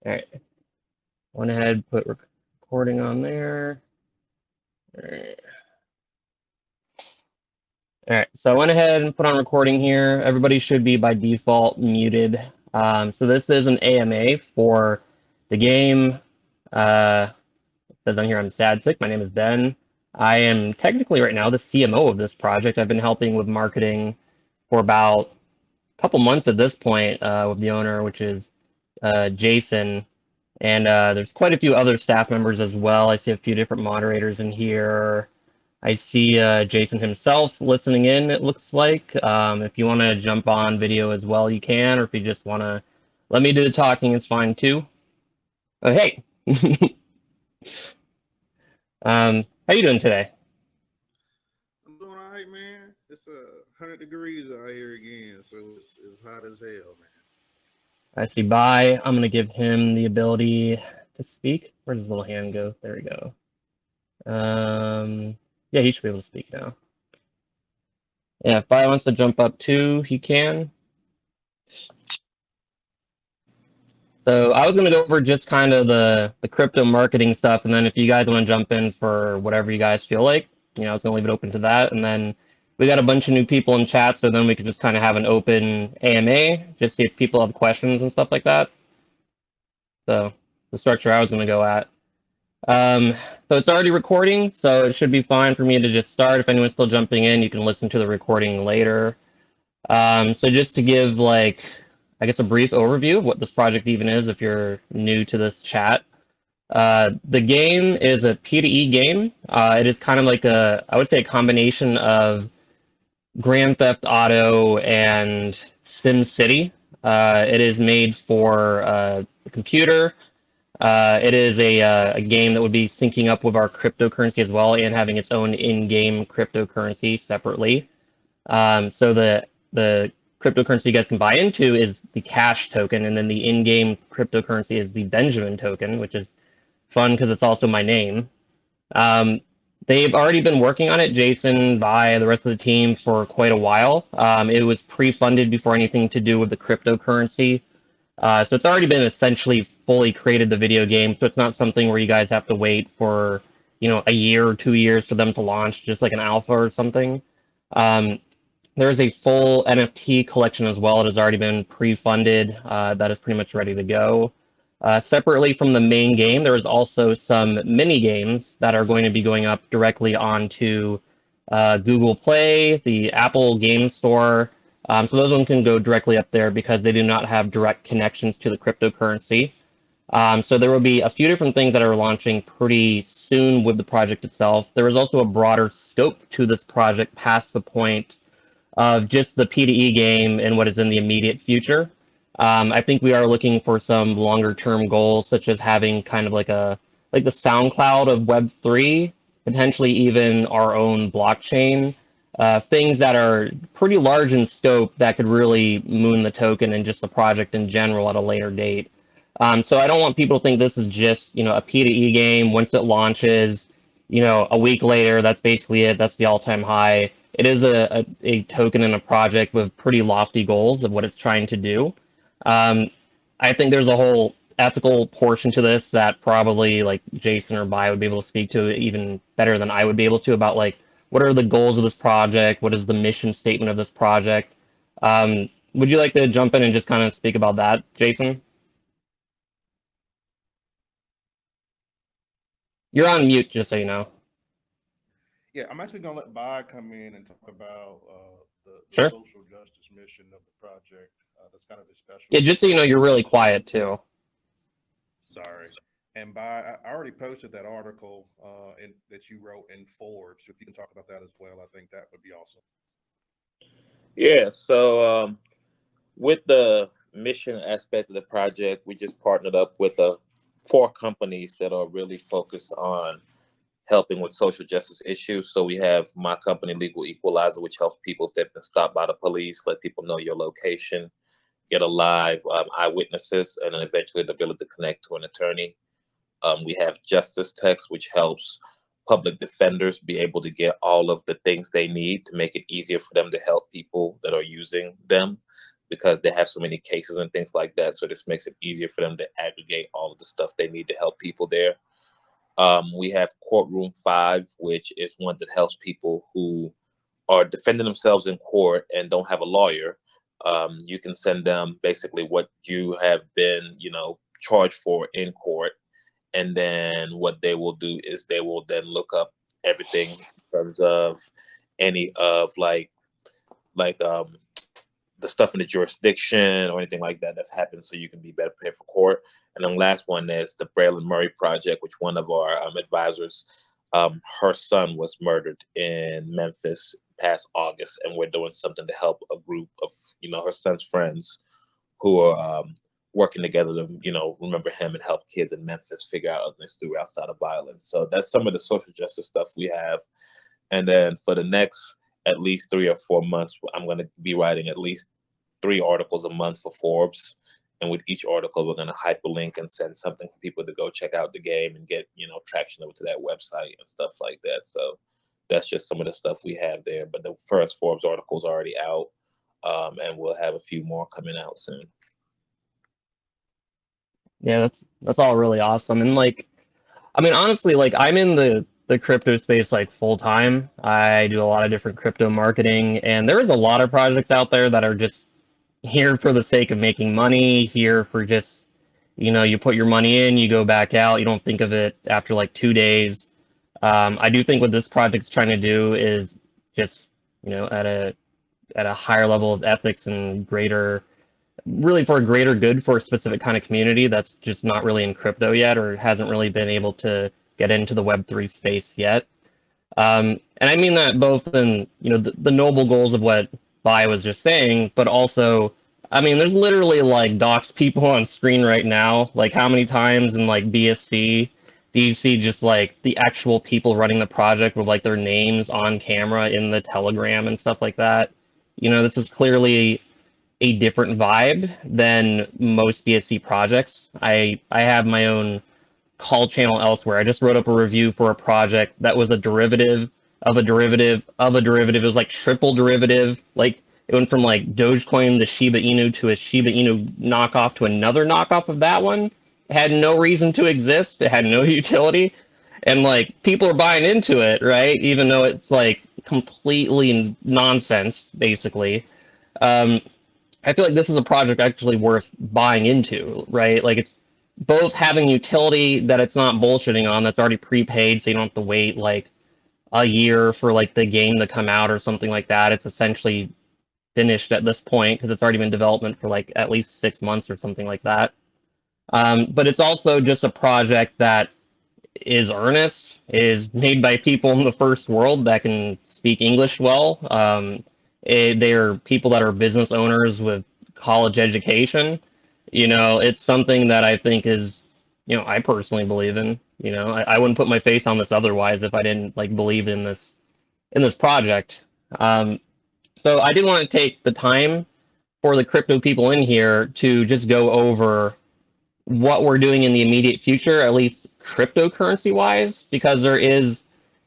All right. Went ahead, put recording on there. All right. All right. So I went ahead and put on recording here. Everybody should be by default muted. So this is an AMA for the game. It says on here I'm sad sick. My name is Ben. I am technically right now the CMO of this project. I've been helping with marketing for about a couple months at this point with the owner, which is Jason. And there's quite a few other staff members as well. I see a few different moderators in here. I see Jason himself listening in, it looks like. If you want to jump on video as well, you can, or if you just want to let me do the talking, it's fine too. Oh, hey. How you doing today? I'm doing all right, man. It's 100 degrees out here again, so it's hot as hell, man. I see bye. I'm going to give him the ability to speak. Where does his little hand go? There we go. Yeah, he should be able to speak now. Yeah, if Bye wants to jump up too, he can. So I was going to go over just kind of the crypto marketing stuff, and then if you guys want to jump in for whatever you guys feel like, I was going to leave it open to that. And then we got a bunch of new people in chat, so then we could just kind of have an open AMA, just see if people have questions and stuff like that. So the structure I was going to go at. Um, so it's already recording, so it should be fine for me to just start. If anyone's still jumping in, you can listen to the recording later. So just to give like, I guess a brief overview of what this project even is if you're new to this chat. The game is a P2E game. It is kind of like I would say a combination of Grand Theft Auto and Sim City. It is made for the computer. It is a game that would be syncing up with our cryptocurrency as well and having its own in-game cryptocurrency separately. So the cryptocurrency you guys can buy into is the cash token, and then the in-game cryptocurrency is the Benjamin token, which is fun because it's also my name. Um, they've already been working on it, Jason, by the rest of the team for quite a while. It was pre-funded before anything to do with the cryptocurrency. So it's already been essentially fully created the video game, so it's not something where you guys have to wait for, a year or 2 years for them to launch, just like an alpha or something. There is a full NFT collection as well. It has already been pre-funded. That is pretty much ready to go. Separately from the main game, there is also some mini games that are going to be going up directly onto Google Play, the Apple Game Store. So those ones can go directly up there because they do not have direct connections to the cryptocurrency. So there will be a few different things that are launching pretty soon with the project itself. There is also a broader scope to this project past the point of just the P2E game and what is in the immediate future. I think we are looking for some longer term goals, such as having kind of like the SoundCloud of Web3, potentially even our own blockchain, things that are pretty large in scope that could really moon the token and just the project in general at a later date. So I don't want people to think this is just a P2E game. Once it launches, a week later, that's basically it. That's the all-time high. It is a token and a project with pretty lofty goals of what it's trying to do. Um, I think there's a whole ethical portion to this that probably like Jason or Bai would be able to speak to even better than I would be able to about like what are the goals of this project? What is the mission statement of this project? Would you like to jump in and just kind of speak about that, Jason? You're on mute, just so you know. Yeah, I'm actually gonna let Bai come in and talk about the Sure. social justice mission of the project. That's kind of a Yeah, specialty just so you know, part. you're really Just quiet too. sorry. And Bai, I already posted that article that you wrote in Forbes. So if you can talk about that as well, I think that would be awesome. Yeah, so with the mission aspect of the project, we just partnered up with four companies that are really focused on helping with social justice issues. So we have my company, Legal Equalizer, which helps people if they've been stopped by the police, let people know your location, get a live eyewitnesses, and then eventually the ability to connect to an attorney. We have Justice Text, which helps public defenders be able to get all of the things they need to make it easier for them to help people that are using them. because they have so many cases and things like that. So this makes it easier for them to aggregate all of the stuff they need to help people there. We have Courtroom 5, which is one that helps people who are defending themselves in court and don't have a lawyer. You can send them basically what you have been, charged for in court. And then what they will do is they will then look up everything in terms of any of like the stuff in the jurisdiction or anything like that that's happened, so you can be better prepared for court. And then last one is the Braylon Murray Project, which one of our advisors, her son was murdered in Memphis past August, and we're doing something to help a group of her son's friends who are working together to remember him and help kids in Memphis figure out other things to do outside of violence. So that's some of the social justice stuff we have. And then for the next at least 3 or 4 months, I'm going to be writing at least 3 articles a month for Forbes. And with each article, we're going to hyperlink and send something for people to go check out the game and get, traction over to that website and stuff like that. So that's just some of the stuff we have there. But the first Forbes article is already out, and we'll have a few more coming out soon. Yeah, that's all really awesome. And honestly, I'm in the crypto space full time. I do a lot of different crypto marketing, and there is a lot of projects out there that are just here for the sake of making money, here for just, you put your money in, you go back out, you don't think of it after 2 days. I do think what this project's trying to do is just, at a higher level of ethics and really for a greater good for a specific kind of community that's just not really in crypto yet, or hasn't really been able to get into the Web3 space yet. And I mean that both in, the noble goals of what Bai was just saying, but also, there's literally doxed people on screen right now. How many times in BSC do you see just the actual people running the project with their names on camera in the Telegram and stuff like that? This is clearly a different vibe than most BSC projects. I have my own call channel elsewhere. I just wrote up a review for a project that was a derivative of a derivative of a derivative. It was triple derivative. It went from Dogecoin to Shiba Inu to a Shiba Inu knockoff to another knockoff of that one. It had no reason to exist. It had no utility. And people are buying into it, right? Even though it's completely nonsense, basically. I feel like this is a project actually worth buying into, right? It's both having utility that it's not bullshitting on, that's already prepaid, so you don't have to wait a year for the game to come out or something like that. It's essentially finished at this point because it's already been in development for at least 6 months or something like that. But it's also just a project that is earnest, is made by people in the first world that can speak English well. They're people that are business owners with college education. It's something that I think is, I personally believe in. I wouldn't put my face on this otherwise if I didn't believe in this project. So I did want to take the time for the crypto people in here to just go over what we're doing in the immediate future, at least cryptocurrency wise, because there is,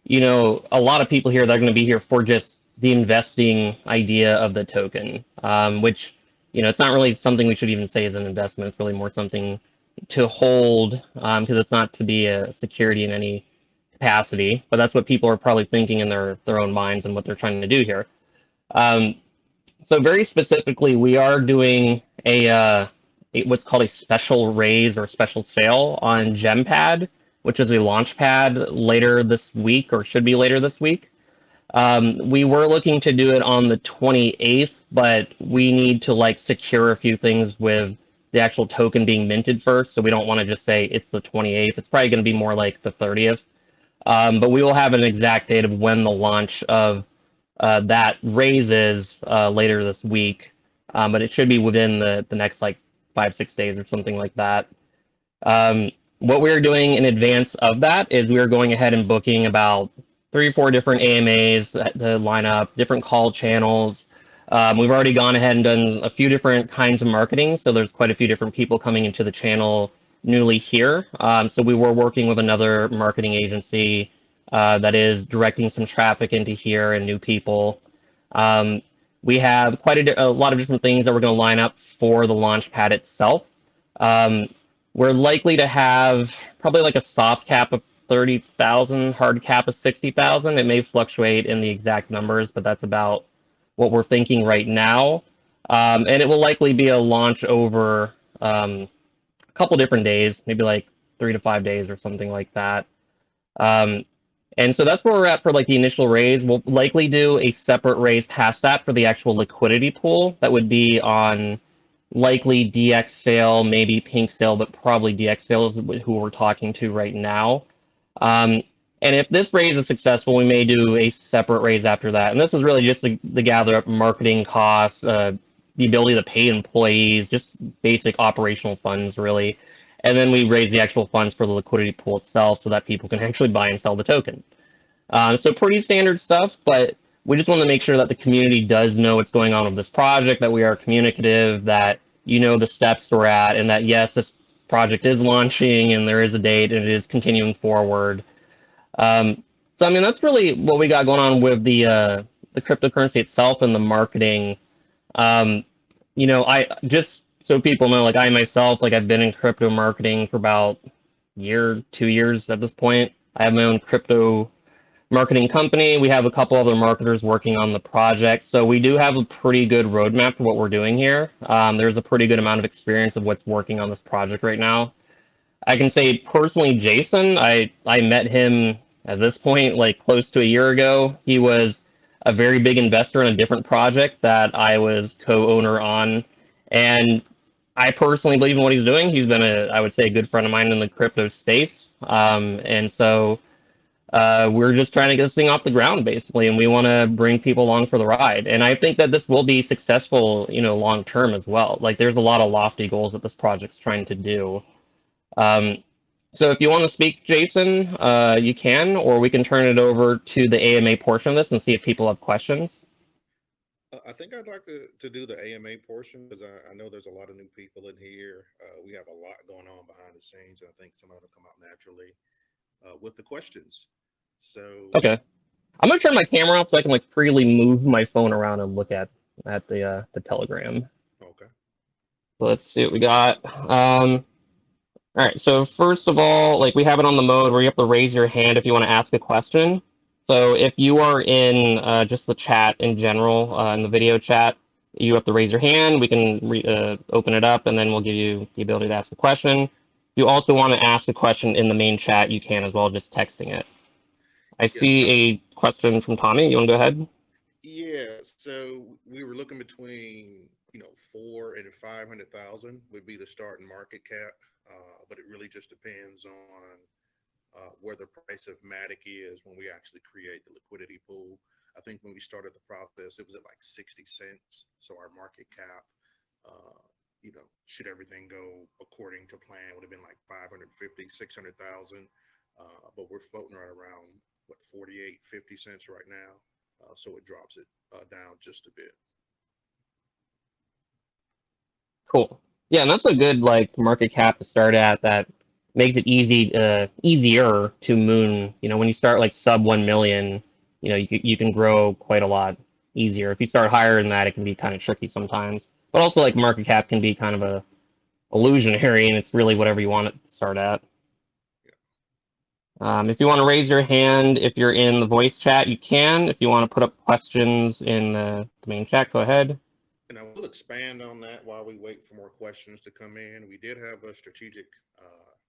a lot of people here that are going to be here for just the investing idea of the token, which, it's not really something we should even say is an investment. It's really more something to hold, because it's not to be a security in any capacity, but that's what people are probably thinking in their own minds and what they're trying to do here. So very specifically, we are doing what's called a special raise or special sale on Gempad, which is a launch pad later this week, or should be later this week. We were looking to do it on the 28th, but we need to secure a few things with the actual token being minted first. So we don't want to just say it's the 28th. It's probably going to be more like the 30th. But we will have an exact date of when the launch of that raise is later this week. But it should be within the next 5-6 days or something like that. What we're doing in advance of that is we are going ahead and booking about 3 or 4 different AMAs to line up, different call channels. We've already gone ahead and done a few different kinds of marketing, so there's quite a few different people coming into the channel newly here. So we were working with another marketing agency that is directing some traffic into here and new people. we have quite a lot of different things that we're going to line up for the launch pad itself. Um, we're likely to have probably like a soft cap of 30,000, hard cap of 60,000. It may fluctuate in the exact numbers, but that's about what we're thinking right now. And it will likely be a launch over a couple different days, maybe like 3 to 5 days or something like that. Um, and so that's where we're at for like the initial raise. We'll likely do a separate raise past that for the actual liquidity pool. That would be on likely DX sale, maybe Pink sale, but probably DX sale is who we're talking to right now. And if this raise is successful, we may do a separate raise after that. And this is really just to gather up marketing costs, the ability to pay employees, just basic operational funds, really. And then we raise the actual funds for the liquidity pool itself so that people can actually buy and sell the token. So pretty standard stuff, but we just want to make sure that the community does know what's going on with this project, that we are communicative, that you know the steps we're at, and that yes, this project is launching and there is a date and it is continuing forward. So I mean that's really what we got going on with the cryptocurrency itself and the marketing. Um, I just so people know, like I myself, like I've been in crypto marketing for about year, 2 years at this point. I have my own crypto marketing company. We have a couple other marketers working on the project. So we do have a pretty good roadmap for what we're doing here. There's a pretty good amount of experience of what's working on this project right now. I can say personally, Jason, I met him at this point like close to a year ago. He was a very big investor in a different project that I was co-owner on. And I personally believe in what he's doing. He's been I would say, a good friend of mine in the crypto space. And so we're just trying to get this thing off the ground, basically, and we want to bring people along for the ride. And I think that this will be successful, long term as well. Like, there's a lot of lofty goals that this project's trying to do. Um, so if you want to speak, Jason, you can, or we can turn it over to the AMA portion of this and see if people have questions. I think I'd like to do the AMA portion because I know there's a lot of new people in here. We have a lot going on behind the scenes. And I think some of it will come out naturally with the questions. So Okay. I'm gonna turn my camera off so I can like freely move my phone around and look at the Telegram. okay. So let's see what we got. All right, so first of all, like we have it on the mode where you have to raise your hand if you want to ask a question. So if you are in just the chat in general, in the video chat, you have to raise your hand. We can open it up, and then we'll give you the ability to ask a question. If you also want to ask a question in the main chat, you can as well, just texting it. I see a question from Tommy. You want to go ahead? Yeah, so we were looking between 4 and 500,000 would be the starting market cap, but it really just depends on where the price of Matic is when we actually create the liquidity pool. I think when we started the process, it was at like 60 cents. So our market cap, should everything go according to plan, would have been like 550, 600,000. But we're floating right around 48, 50 cents right now. So it drops it down just a bit. Cool. Yeah, and that's a good like market cap to start at. That makes it easier to moon. When you start like sub 1 million, you can grow quite a lot easier. If you start higher than that, it can be kind of tricky sometimes. But also like market cap can be kind of a illusionary, and it's really whatever you want it to start at. If you want to raise your hand, if you're in the voice chat, you can. If you want to put up questions in the main chat, go ahead. And I will expand on that while we wait for more questions to come in. We did have a strategic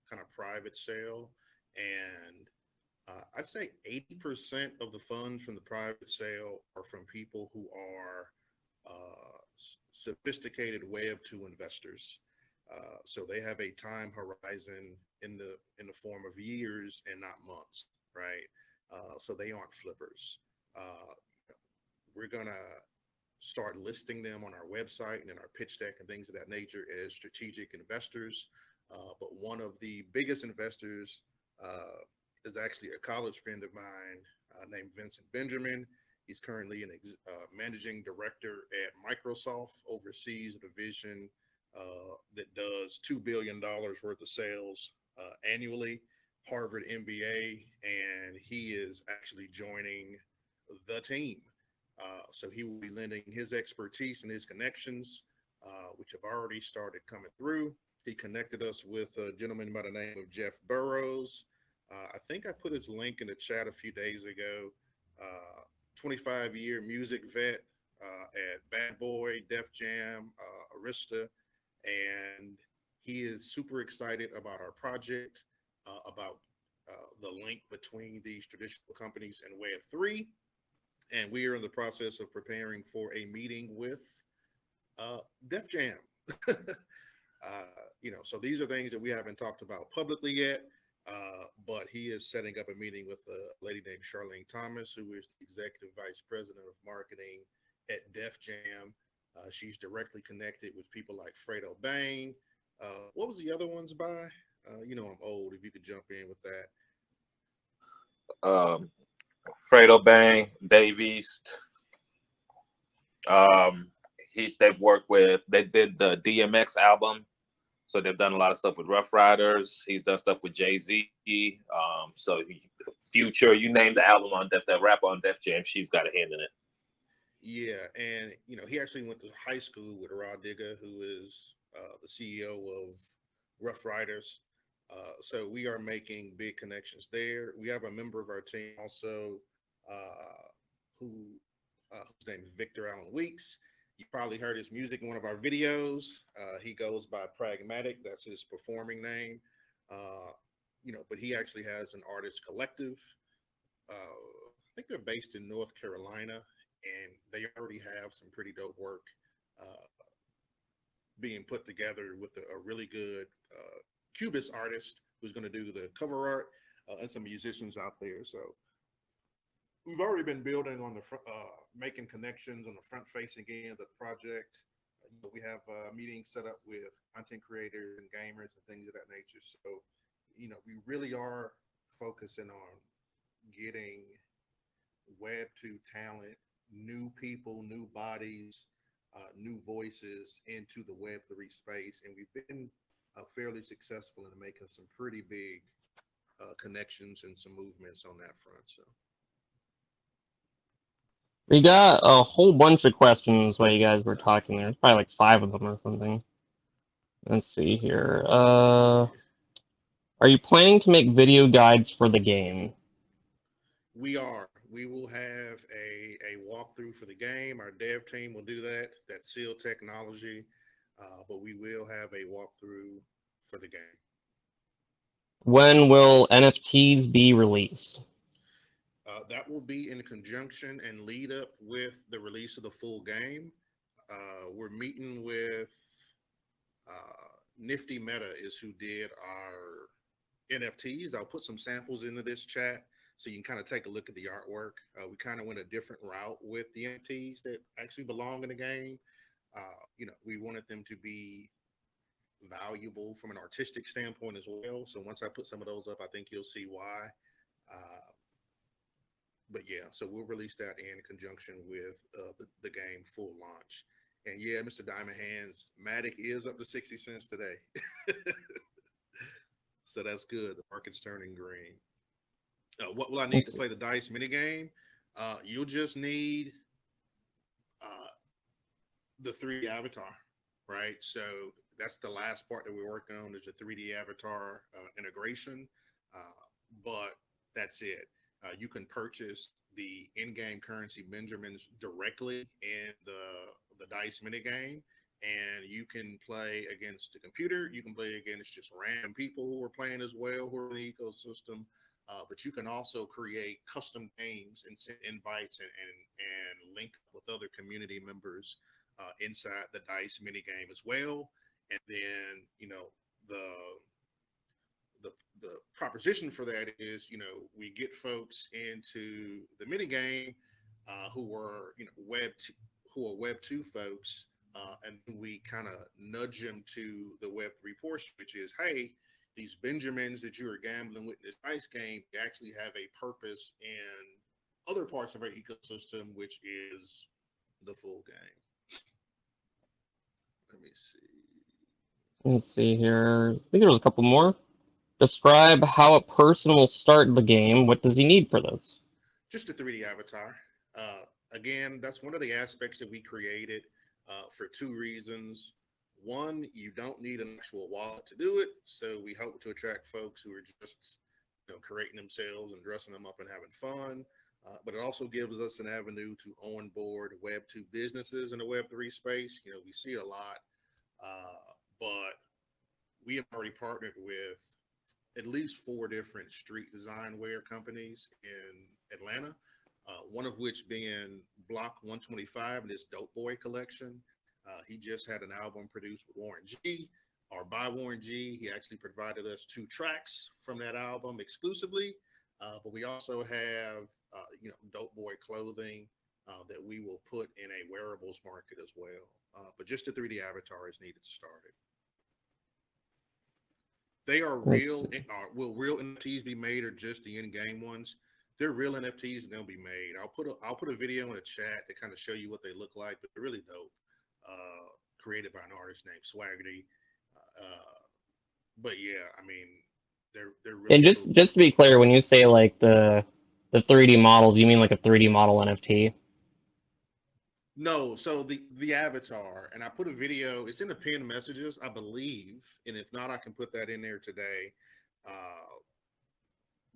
kind of private sale, and I'd say 80% of the funds from the private sale are from people who are sophisticated Web2 investors. So they have a time horizon in the form of years and not months, right? So they aren't flippers. We're gonna start listing them on our website and in our pitch deck and things of that nature as strategic investors. But one of the biggest investors is actually a college friend of mine named Vincent Benjamin. He's currently an managing director at Microsoft, oversees a division that does $2 billion worth of sales annually, Harvard MBA, and he is actually joining the team. So he will be lending his expertise and his connections, which have already started coming through. He connected us with a gentleman by the name of Jeff Burrows. I think I put his link in the chat a few days ago. 25-year music vet at Bad Boy, Def Jam, Arista, and he is super excited about our project, about the link between these traditional companies and Web3. And we are in the process of preparing for a meeting with Def Jam. So these are things that we haven't talked about publicly yet, but he is setting up a meeting with a lady named Charlene Thomas, who is the executive vice president of marketing at Def Jam. She's directly connected with people like Fredo Bang. What was the other ones by? I'm old. If you could jump in with that. Fredo Bang, Dave East. They did the DMX album, so they've done a lot of stuff with Rough Riders. He's done stuff with Jay-Z. Future, you name the album on that rapper on Def Jam, she's got a hand in it. Yeah, and he actually went to high school with Rod Digger, who is the CEO of Rough Riders. So we are making big connections there. We have a member of our team also whose name is Victor Allen Weeks. You probably heard his music in one of our videos. He goes by Pragmatic. That's his performing name. But he actually has an artist collective. I think they're based in North Carolina, and they already have some pretty dope work being put together with a really good Cubist artist who's going to do the cover art and some musicians out there. So we've already been building on the making connections on the front facing end of the project. We have meetings set up with content creators and gamers and things of that nature. So, we really are focusing on getting Web2 talent, new people, new bodies, new voices into the Web3 space. And we've been fairly successful in making some pretty big connections and some movements on that front. So we got a whole bunch of questions while you guys were talking. There's probably like 5 of them or something. Let's see here. Are you planning to make video guides for the game? We are. We will have a walkthrough for the game. Our dev team will do that. That's SEAL technology. But we will have a walkthrough for the game. When will NFTs be released? That will be in conjunction and lead up with the release of the full game. We're meeting with Nifty Meta is who did our NFTs. I'll put some samples into this chat so you can kind of take a look at the artwork. We kind of went a different route with the NFTs that actually belong in the game. We wanted them to be valuable from an artistic standpoint as well. So once I put some of those up, I think you'll see why. But yeah, so we'll release that in conjunction with the game full launch. And yeah, Mr. Diamond Hands, Matic is up to 60 cents today. So that's good. The market's turning green. What will I need to play the dice minigame? You'll just need the 3D avatar, right? So that's the last part that we're working on, is the 3D avatar integration. But that's it. You can purchase the in-game currency Benjamins directly in the dice minigame, and you can play against the computer. You can play against just random people who are playing as well, who are in the ecosystem. But you can also create custom games and send invites and link with other community members inside the dice minigame as well. And then, the proposition for that is, we get folks into the mini game who are Web 2 folks, and we kind of nudge them to the Web3 portion, which is, hey, these Benjamins that you are gambling with in this dice game, they actually have a purpose in other parts of our ecosystem, which is the full game. Let me see. Let's see here. I think there was a couple more. Describe how a person will start the game. What does he need for this? Just a 3D avatar. again, that's one of the aspects that we created for two reasons. One, you don't need an actual wallet to do it, so we hope to attract folks who are just creating themselves and dressing them up and having fun. But it also gives us an avenue to onboard Web 2 businesses in the Web 3 space. We see it a lot, but we have already partnered with at least 4 different street design wear companies in Atlanta, one of which being Block 125 and his Dope Boy collection. He just had an album produced with Warren G, or by Warren G. He actually provided us 2 tracks from that album exclusively. But we also have, Dope Boy clothing that we will put in a wearables market as well. But just the 3D avatar is needed to start it. They are real. Will real NFTs be made, or just the in-game ones? They're real NFTs, and they'll be made. I'll put a video in the chat to kind of show you what they look like, but they're really dope. Created by an artist named Swaggerty. But yeah, I mean, they're really. And just to be clear, when you say like the 3D models, you mean like a 3D model NFT? No, so the avatar, and I put a video. It's in the pinned messages, I believe, and if not, I can put that in there today.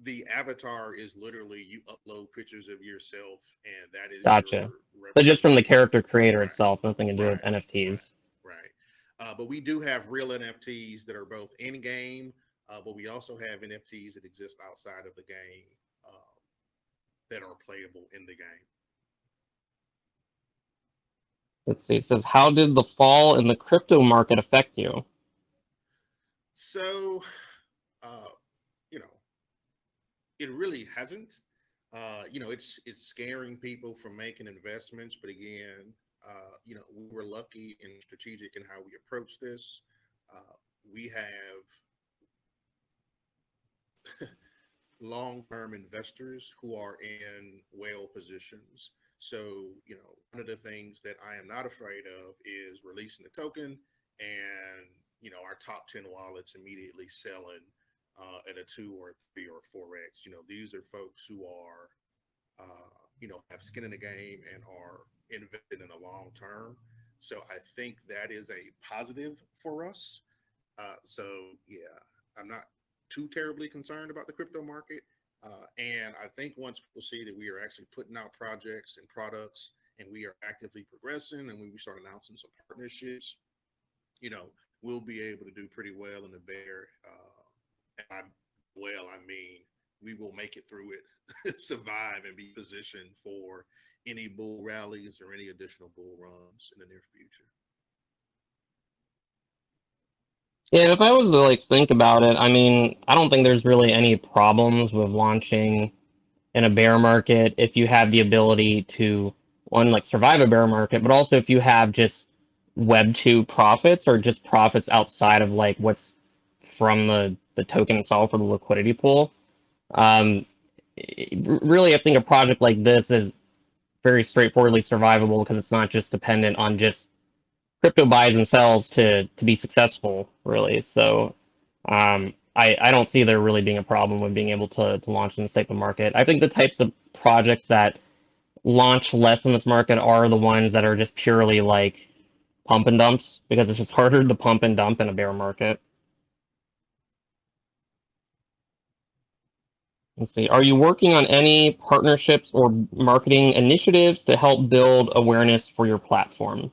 The avatar is literally you upload pictures of yourself, and that is gotcha. So just from the character creator itself, nothing to do with NFTs. Right. But we do have real NFTs that are both in game, but we also have NFTs that exist outside of the game that are playable in the game. Let's see. It says, how did the fall in the crypto market affect you? So, it really hasn't. It's scaring people from making investments. But again, we were lucky and strategic in how we approach this. We have long-term investors who are in whale positions. So, one of the things that I am not afraid of is releasing the token and, our top 10 wallets immediately selling at a 2 or 3 or 4x. These are folks who are, have skin in the game and are invested in the long term. So I think that is a positive for us. So yeah, I'm not too terribly concerned about the crypto market. And I think once people see that we are actually putting out projects and products and we are actively progressing, and when we start announcing some partnerships, we'll be able to do pretty well in the bear. I mean, we will make it through it, survive, and be positioned for any bull rallies or any additional bull runs in the near future. Yeah, if I was to think about it, I mean, I don't think there's really any problems with launching in a bear market if you have the ability to, one, survive a bear market, but also if you have just Web 2 profits, or just profits outside of what's from the token itself or the liquidity pool. Really, I think a project like this is very straightforwardly survivable because it's not just dependent on just crypto buys and sells to be successful, really. So I don't see there really being a problem with being able to launch in this type of market. I think the types of projects that launch less in this market are the ones that are just purely pump and dumps, because it's just harder to pump and dump in a bear market. Let's see. Are you working on any partnerships or marketing initiatives to help build awareness for your platform?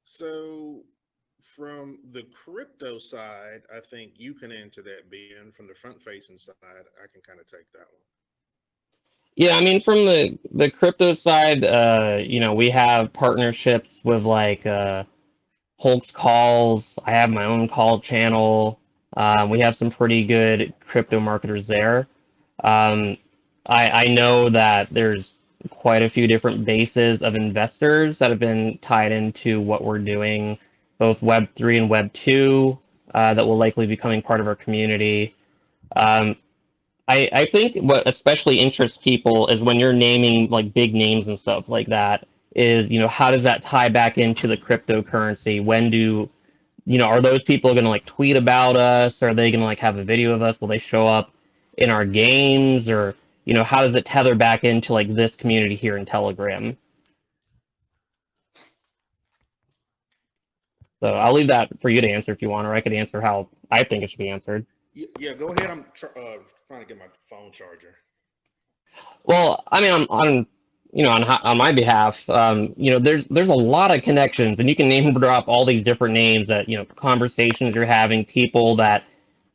So from the crypto side, I think you can answer that, Ben. From the front-facing side, I can kind of take that one. Yeah, I mean, from the crypto side, we have partnerships with Hulk's Calls. I have my own call channel. We have some pretty good crypto marketers there. I know that there's quite a few different bases of investors that have been tied into what we're doing, both Web 3 and Web 2, that will likely be becoming part of our community. I think what especially interests people is when you're naming big names and stuff like that, is, how does that tie back into the cryptocurrency? When do, are those people going to tweet about us? Are they going to have a video of us? Will they show up in our games? Or, you know, how does it tether back into like this community here in Telegram? So I'll leave that for you to answer if you want, or I could answer how I think it should be answered. Yeah, go ahead. I'm trying to get my phone charger. Well, I mean, on you know, on my behalf, you know, there's a lot of connections, and you can name drop all these different names that, you know, conversations you're having, people that,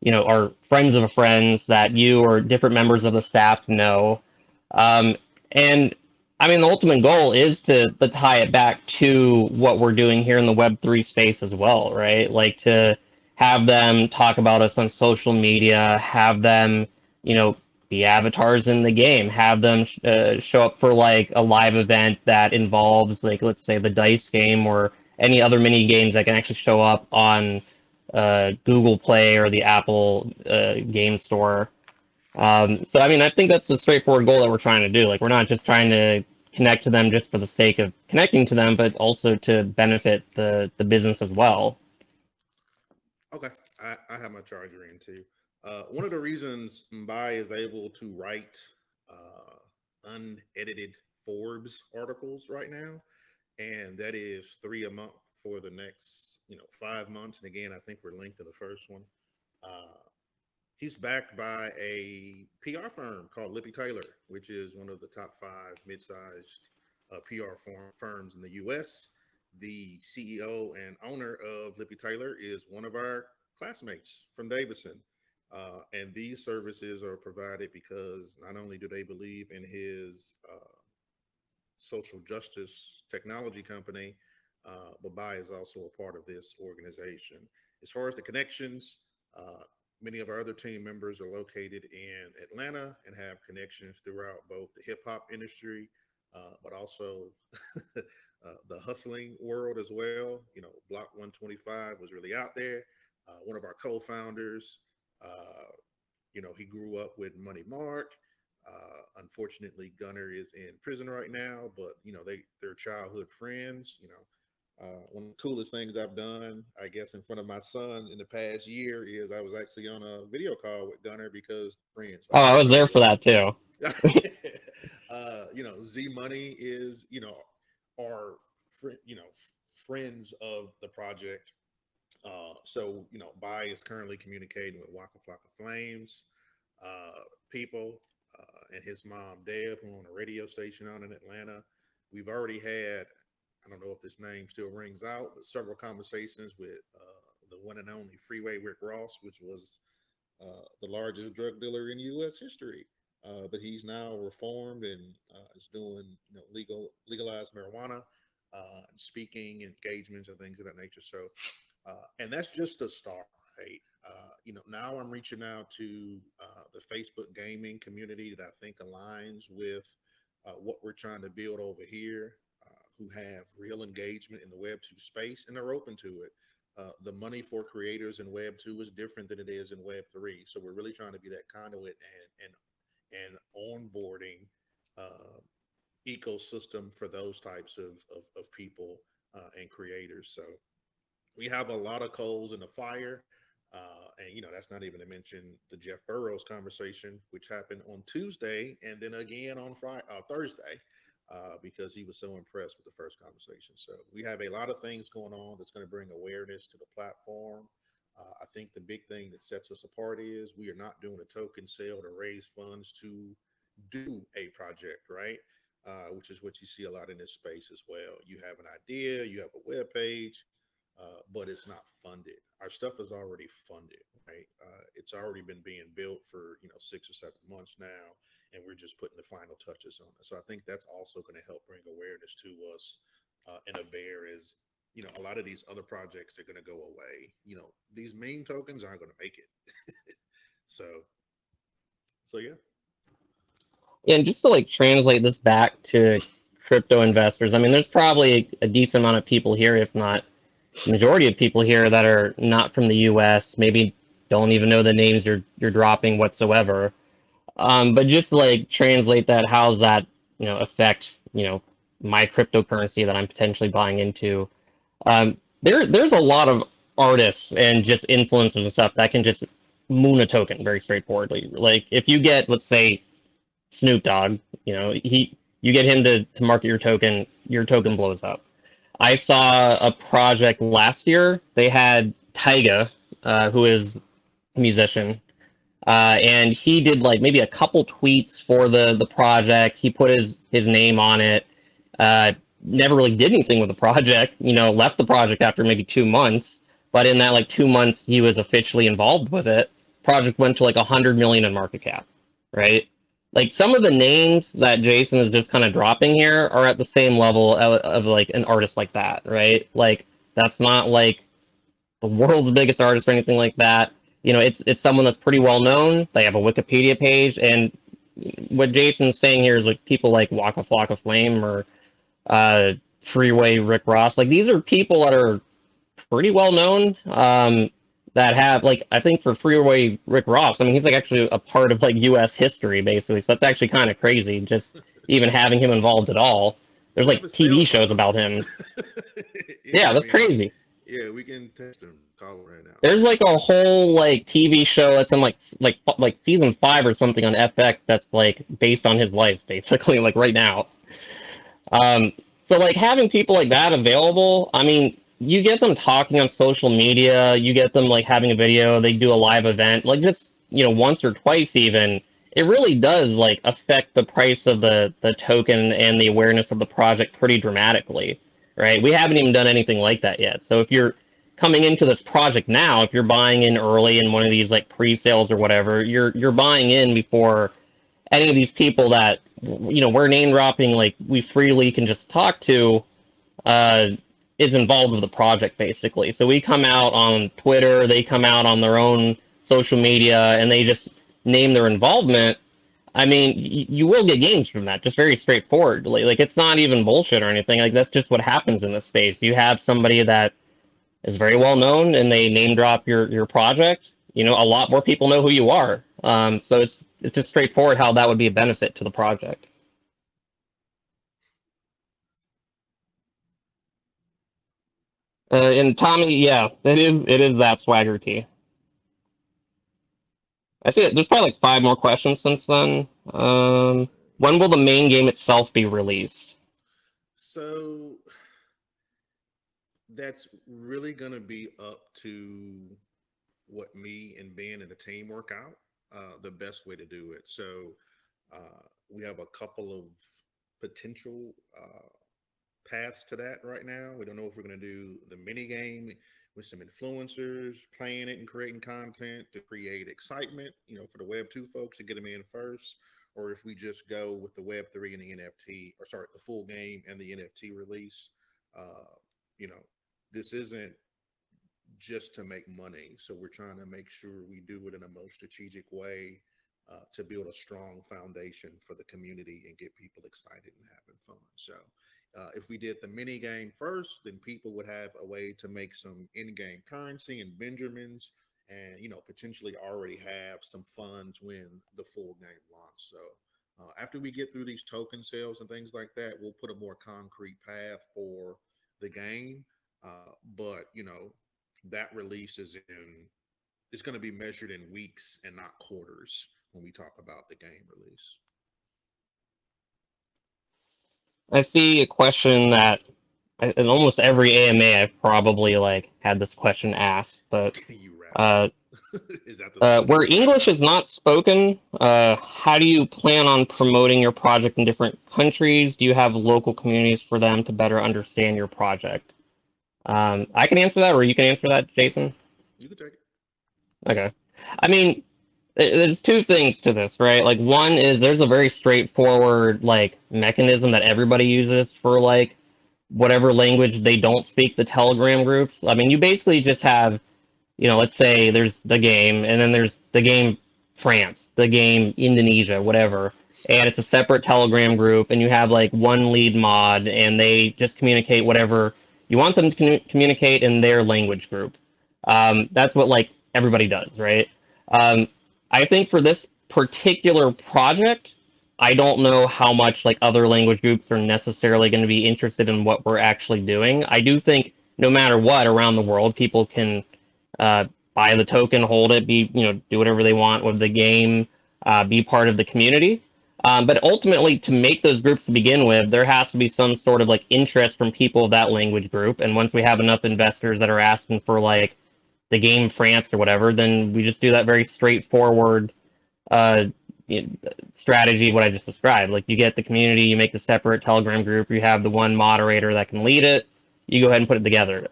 you know, are friends of friends that you or different members of the staff know, um, and I mean, the ultimate goal is to tie it back to what we're doing here in the Web3 space as well, right? Like to have them talk about us on social media, have them, you know, be avatars in the game, have them show up for like a live event that involves like, let's say, the dice game or any other mini games that can actually show up on Google Play or the Apple game store. So I mean, I think that's a straightforward goal that we're trying to do. Like, we're not just trying to connect to them just for the sake of connecting to them, but also to benefit the business as well. Okay, I have my charger in too. One of the reasons Mbai is able to write unedited Forbes articles right now, and that is 3 a month for the next 5 months. And again, I think we're linked to the first one. He's backed by a PR firm called Lippy Taylor, which is one of the top 5 mid-sized PR firms in the U.S. The CEO and owner of Lippy Taylor is one of our classmates from Davidson. And these services are provided because not only do they believe in his social justice technology company, but Bai is also a part of this organization. As far as the connections, many of our other team members are located in Atlanta and have connections throughout both the hip hop industry, but also the hustling world as well. Block 125 was really out there. One of our co-founders, he grew up with Money Mark. Unfortunately, Gunner is in prison right now, but they're childhood friends. One of the coolest things I've done, I guess, in front of my son in the past year is I was actually on a video call with Gunner because friends. Oh, I was there for that too. Z Money is, our friends of the project. So, Bai is currently communicating with Waka Flocka Flames people and his mom, Deb, who on a radio station out in Atlanta. We've already had, I don't know if this name still rings out, but several conversations with the one and only Freeway Rick Ross, which was the largest drug dealer in U.S. history. But he's now reformed and is doing legalized marijuana, speaking engagements and things of that nature. So, and that's just a start, right? Now I'm reaching out to the Facebook gaming community that I think aligns with what we're trying to build over here, who have real engagement in the Web2 space and are open to it. The money for creators in Web2 is different than it is in Web3. So we're really trying to be that conduit and onboarding ecosystem for those types of people and creators. So we have a lot of coals in the fire. And that's not even to mention the Jeff Burrows conversation, which happened on Tuesday and then again on Thursday, because he was so impressed with the first conversation. So we have a lot of things going on that's going to bring awareness to the platform. I think the big thing that sets us apart is we are not doing a token sale to raise funds to do a project, right? Which is what you see a lot in this space as well. You have an idea, you have a web page, but it's not funded. Our stuff is already funded, right? It's already been being built for 6 or 7 months now, and we're just putting the final touches on it. So I think that's also going to help bring awareness to us. And a bear is, a lot of these other projects are going to go away. These meme tokens aren't going to make it. so yeah. Yeah, and just to like translate this back to crypto investors, I mean, there's probably a decent amount of people here, if not the majority of people here, that are not from the U.S., maybe don't even know the names you're dropping whatsoever. But just like translate that, how's that affect my cryptocurrency that I'm potentially buying into? There's a lot of artists and just influencers and stuff that can just moon a token very straightforwardly. Like if you get, let's say, Snoop Dogg. You get him to market your token blows up. I saw a project last year. They had Tyga, who is a musician, and he did like maybe a couple tweets for the project. He put his name on it. Never really did anything with the project. Left the project after maybe 2 months. But in that like 2 months, he was officially involved with it. Project went to like 100 million in market cap, right? Like some of the names that Jason is just kind of dropping here are at the same level of like an artist like that, right? Like that's not like the world's biggest artist or anything like that. It's someone that's pretty well known. They have a Wikipedia page, and what Jason's saying here is like people like Waka Flocka Flame or uh, Freeway Rick Ross. Like these are people that are pretty well known. That have like I think for Freeway Rick Ross, I mean he's like actually a part of like U.S. history basically. So that's actually kind of crazy. Just even having him involved at all. There's like TV shows about him. Yeah, that's crazy. Yeah, we can text him, call him right now. There's like a whole like TV show that's in like season 5 or something on FX that's like based on his life, basically, like right now. So like having people like that available, I mean, you get them talking on social media, you get them like having a video, they do a live event, like just once or twice even. It really does like affect the price of the token and the awareness of the project pretty dramatically. Right? We haven't even done anything like that yet. So if you're coming into this project now, if you're buying in early in one of these like pre-sales or whatever, you're buying in before any of these people that we're name dropping, like we freely can just talk to, is involved with the project basically. So we come out on Twitter, they come out on their own social media, and they just name their involvement. I mean, you will get gains from that, just very straightforwardly. Like, it's not even bullshit or anything. Like, that's just what happens in this space. You have somebody that is very well known, and they name drop your project. A lot more people know who you are. So it's just straightforward how that would be a benefit to the project. And Tommy, yeah, it is that Swagger T. I see it. There's probably like 5 more questions since then. When will the main game itself be released? So that's really going to be up to what me and Ben and the team work out, the best way to do it. So we have a couple of potential paths to that right now. We don't know if we're going to do the mini game with some influencers playing it and creating content to create excitement, for the Web2 folks to get them in first, or if we just go with the Web3 and the NFT, or sorry, the full game and the NFT release. This isn't just to make money. So we're trying to make sure we do it in a most strategic way to build a strong foundation for the community and get people excited and having fun. So if we did the mini game first, then people would have a way to make some in-game currency and Benjamins, and potentially already have some funds when the full game launch. So after we get through these token sales and things like that, we'll put a more concrete path for the game. But that release it's going to be measured in weeks and not quarters when we talk about the game release. I see a question that in almost every AMA I've probably like had this question asked, but Is that where English is not spoken, how do you plan on promoting your project in different countries? Do you have local communities for them to better understand your project? I can answer that, or you can answer that, Jason. You can take it. Okay. I mean, there's 2 things to this, right? Like, one is there's a very straightforward like mechanism that everybody uses for like whatever language they don't speak, the Telegram groups. I mean, you basically just have, let's say there's DaGame, and then there's DaGame France, DaGame Indonesia, whatever, and it's a separate Telegram group, and you have like one lead mod, and they just communicate whatever you want them to communicate in their language group. That's what like everybody does, right? I think for this particular project, I don't know how much like other language groups are necessarily going to be interested in what we're actually doing. I do think no matter what around the world, people can buy the token, hold it, do whatever they want with the game, be part of the community. But ultimately, to make those groups to begin with, there has to be some sort of like interest from people of that language group. And once we have enough investors that are asking for like the game France or whatever, then we just do that very straightforward uh, strategy, what I just described. Like you get the community, you make the separate Telegram group, you have the one moderator that can lead it, you go ahead and put it together.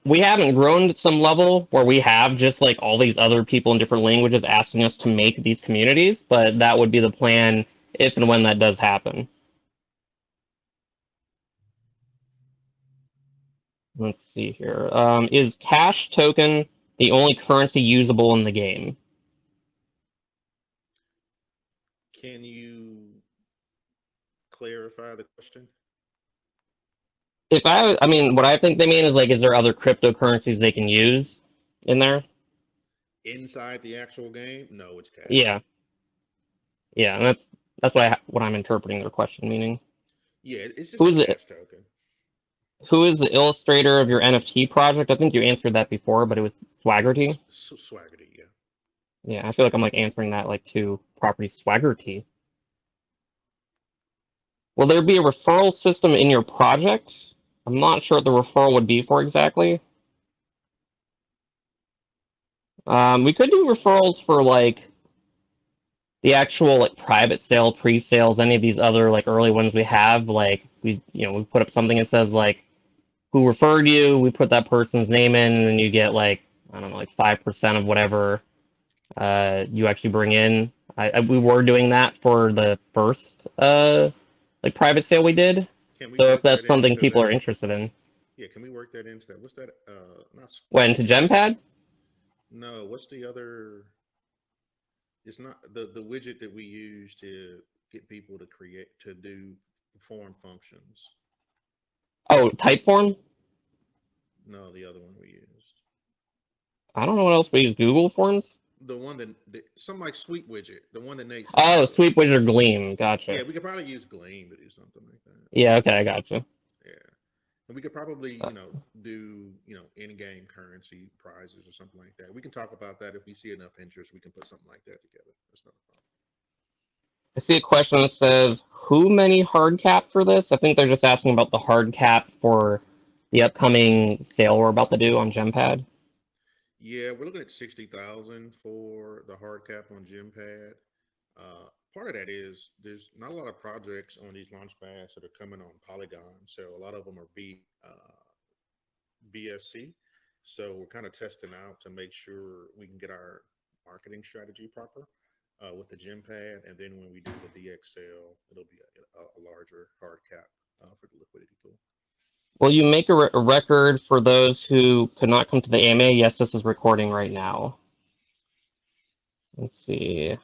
We haven't grown to some level where we have just like all these other people in different languages asking us to make these communities, but that would be the plan if and when that does happen. Let's see here. Is Cash Token the only currency usable in the game? Can you clarify the question? I mean, what I think they mean is like, is there other cryptocurrencies they can use in there? Inside the actual game? No, it's Yeah, cash. yeah, and that's what I'm interpreting their question meaning. Yeah, it's just a Who's it? cash token. Who is the illustrator of your NFT project? I think you answered that before, but it was Swaggerty. Swaggerty, yeah. Yeah, I feel like I'm like answering that like to property Swaggerty. Will there be a referral system in your project? I'm not sure what the referral would be for exactly. We could do referrals for like the actual like private sale, pre-sales, any of these other like early ones we have. Like we put up something that says like who referred you. We put that person's name in, and then you get like I don't know, like 5% of whatever you actually bring in. We were doing that for the first like private sale we did. Can we So if work that's that something into people are that? interested in, Yeah, can we work that into that? What's that? Not went to Spartacus. Gempad. No, what's the other? It's not the widget that we use to get people to create to do perform functions. Oh, Typeform. No, the other one we used. I don't know what else we use. Google Forms. The one that some like Sweet Widget, the one that Nate's familiar Oh, with. Sweep Wizard Gleam. Yeah, Gotcha. we could probably use Gleam to do something like that. Yeah. Okay, I gotcha. Yeah. And we could probably, Uh, do, in-game currency prizes or something like that. We can talk about that if we see enough interest. We can put something like that together. That's not a problem. I see a question that says, "Who many hard cap for this?" I think they're just asking about the hard cap for the upcoming sale we're about to do on Gempad. Yeah, we're looking at 60,000 for the hard cap on Gympad. Part of that is there's not a lot of projects on these launch pads that are coming on Polygon, so a lot of them are BSC. So we're kind of testing out to make sure we can get our marketing strategy proper with the Gympad, and then when we do the DX sale, it'll be a larger hard cap for the liquidity pool. Will you make a record for those who could not come to the AMA? Yes, this is recording right now. Let's see.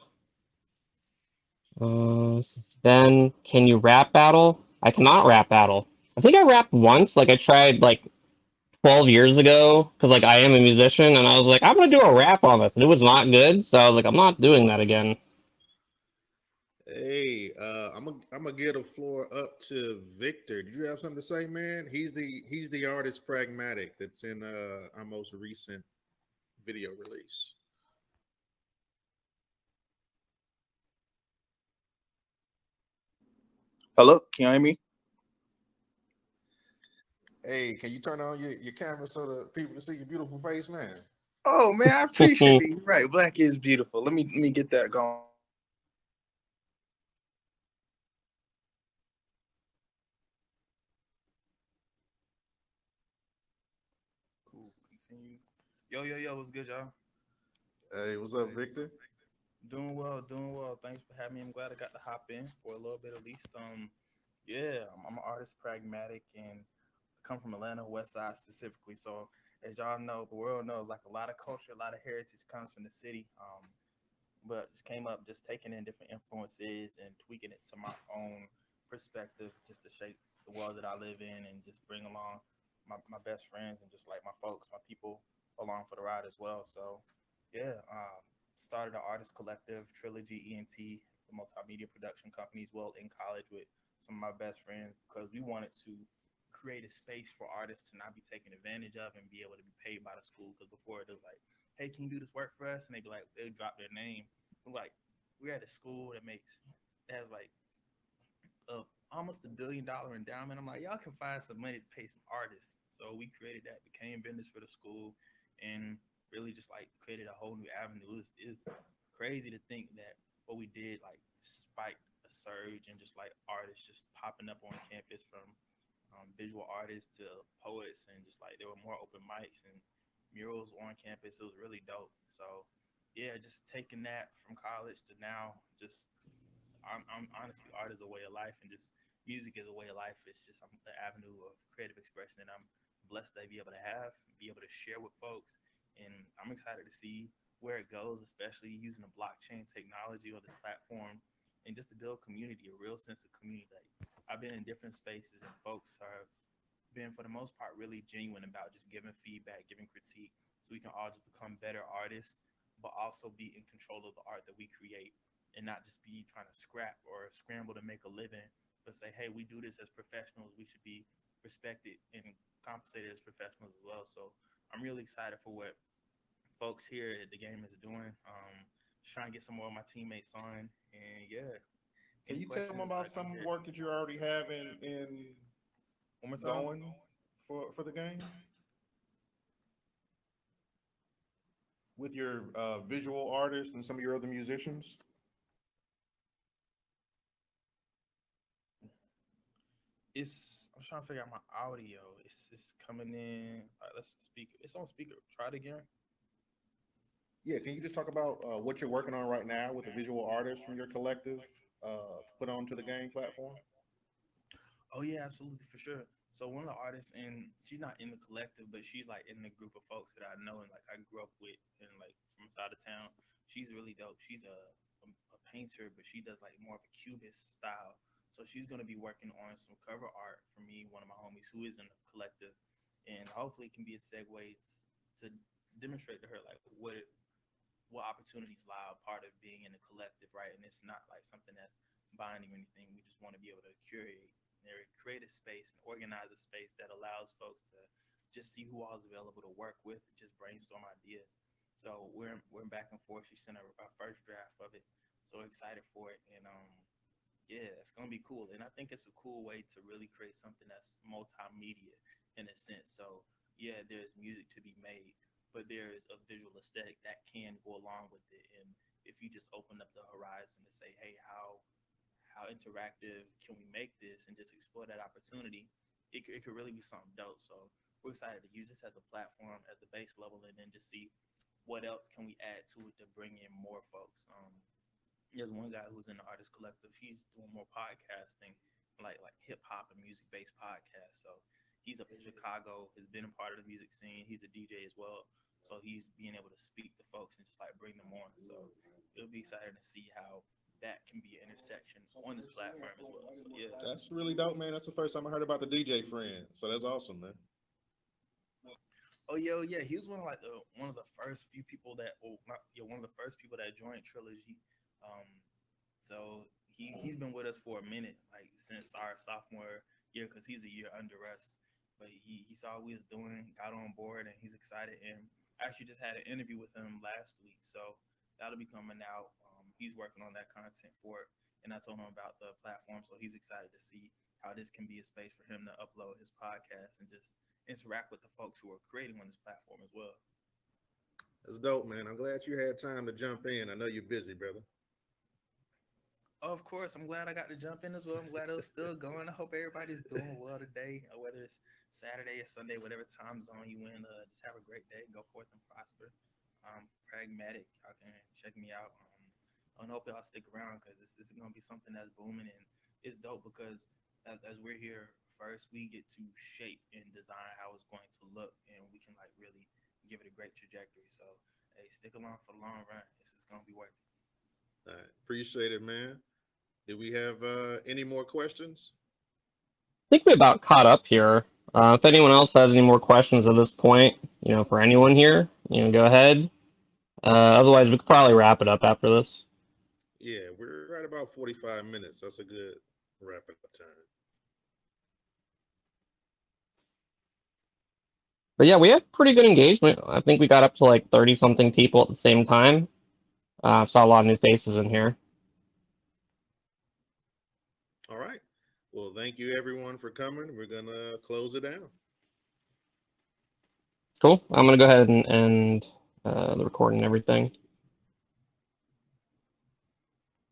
Then, can you rap battle? I cannot rap battle. I think I rapped once. Like I tried like 12 years ago because like I am a musician, and I was like, I'm gonna do a rap on this, and it was not good. So I was like, I'm not doing that again. Hey, I'm gonna give the floor up to Victor. Did you have something to say, man? He's the artist pragmatic that's in our most recent video release. Hello, can you hear me? Hey, can you turn on your camera so the people can see your beautiful face, man? Oh man, I appreciate it. You're right, black is beautiful. Let me get that going. Cool. Continue. Yo, what's good, y'all? Hey, what's up, Victor? Doing well, doing well. Thanks for having me. I'm glad I got to hop in for a little bit at least. Yeah, I'm an artist, pragmatic, and come from Atlanta, West Side specifically. So as y'all know, the world knows, like a lot of culture, a lot of heritage comes from the city. But just came up just taking in different influences and tweaking it to my own perspective just to shape the world that I live in and just bring along my best friends and just like my folks, my people along for the ride as well. So yeah, started an artist collective, Trilogy ENT, the multimedia production companies, well in college with some of my best friends because we wanted to create a space for artists to not be taken advantage of and be able to be paid by the school because before it was like, hey, can you do this work for us? And they'd be like, they'd drop their name. We're like, we're at a school that makes has like almost $1 billion endowment. I'm like, y'all can find some money to pay some artists. So we created that, became vendors for the school, and really just like created a whole new avenue. It's crazy to think that what we did like spiked a surge and just like artists just popping up on campus, from visual artists to poets, and just like there were more open mics and murals on campus. It was really dope. So yeah, just taking that from college to now, just I'm honestly, art is a way of life, and just music is a way of life. It's just the avenue of creative expression that I'm blessed to be able to have, be able to share with folks, and I'm excited to see where it goes, especially using the blockchain technology or this platform, and just to build community, a real sense of community. Like, I've been in different spaces, and folks have been, for the most part, really genuine about just giving feedback, giving critique, so we can all just become better artists, but also be in control of the art that we create, and not just be trying to scrap or scramble to make a living, but say, hey, we do this as professionals. We should be respected and compensated as professionals as well. So I'm really excited for what folks here at DaGame is doing. Just trying to get some more of my teammates on, and yeah. Can you tell them about some work that you already have in one more time going for the game with your visual artists and some of your other musicians? I'm trying to figure out my audio. It's coming in. All right, let's speak. It's on speaker. Try it again. Yeah, can you just talk about what you're working on right now with the visual artists from your collective to put onto the game platform? Oh yeah, absolutely, for sure. So one of the artists, and she's not in the collective, but she's like in the group of folks that I know and like I grew up with, and like from side of town. She's really dope. She's a painter, but she does like more of a cubist style. So she's gonna be working on some cover art for me, one of my homies who is in the collective, and hopefully it can be a segue to demonstrate to her like what opportunities lie a part of being in a collective, right? And it's not like something that's binding or anything. We just want to be able to create a space and organize a space that allows folks to just see who all is available to work with, just brainstorm ideas. So we're back and forth. She sent our first draft of it. So excited for it, and yeah, it's gonna be cool. And I think it's a cool way to really create something that's multimedia in a sense. So yeah, there's music to be made, but there's a visual aesthetic that can go along with it. And if you just open up the horizon to say, hey, how interactive can we make this, and just explore that opportunity, it could really be something dope. So we're excited to use this as a platform, as a base level, and then just see what else can we add to it to bring in more folks. There's one guy who's in the artist collective. He's doing more podcasting, like hip hop and music based podcasts. So he's up in Chicago, has been a part of the music scene. He's a DJ as well. So he's being able to speak to folks and just like bring them on. So it'll be exciting to see how that can be an intersection on this platform as well. So yeah, that's really dope, man. That's the first time I heard about the DJ friend. So that's awesome, man. Oh yeah, he was one of the first few people that, one of the first people that joined Trilogy. So he's been with us for a minute, like since our sophomore year, because he's a year under us. But he saw what we was doing, got on board, and he's excited. And I actually just had an interview with him last week, so that'll be coming out. He's working on that content for it, and I told him about the platform, so he's excited to see how this can be a space for him to upload his podcast and just interact with the folks who are creating on this platform as well. That's dope, man. I'm glad you had time to jump in. I know you're busy, brother. Of course, I'm glad I got to jump in as well. I'm glad it was still going. I hope everybody's doing well today, whether it's Saturday or Sunday, whatever time zone you in. Just have a great day. Go forth and prosper. Pragmatic. Y'all can check me out. I hope y'all stick around, because this is going to be something that's booming, and it's dope because as we're here first, we get to shape and design how it's going to look, and we can like really give it a great trajectory. So hey, stick along for the long run. This is going to be worth it. All right. Appreciate it, man. Do we have any more questions? I think we about caught up here. If anyone else has any more questions at this point, for anyone here, go ahead. Otherwise, we could probably wrap it up after this. Yeah, we're right about 45 minutes. That's a good wrapping up time. But yeah, we had pretty good engagement. I think we got up to like 30-something people at the same time. Saw a lot of new faces in here. Well, thank you everyone for coming. We're gonna close it down. Cool. I'm gonna go ahead and end the recording and everything.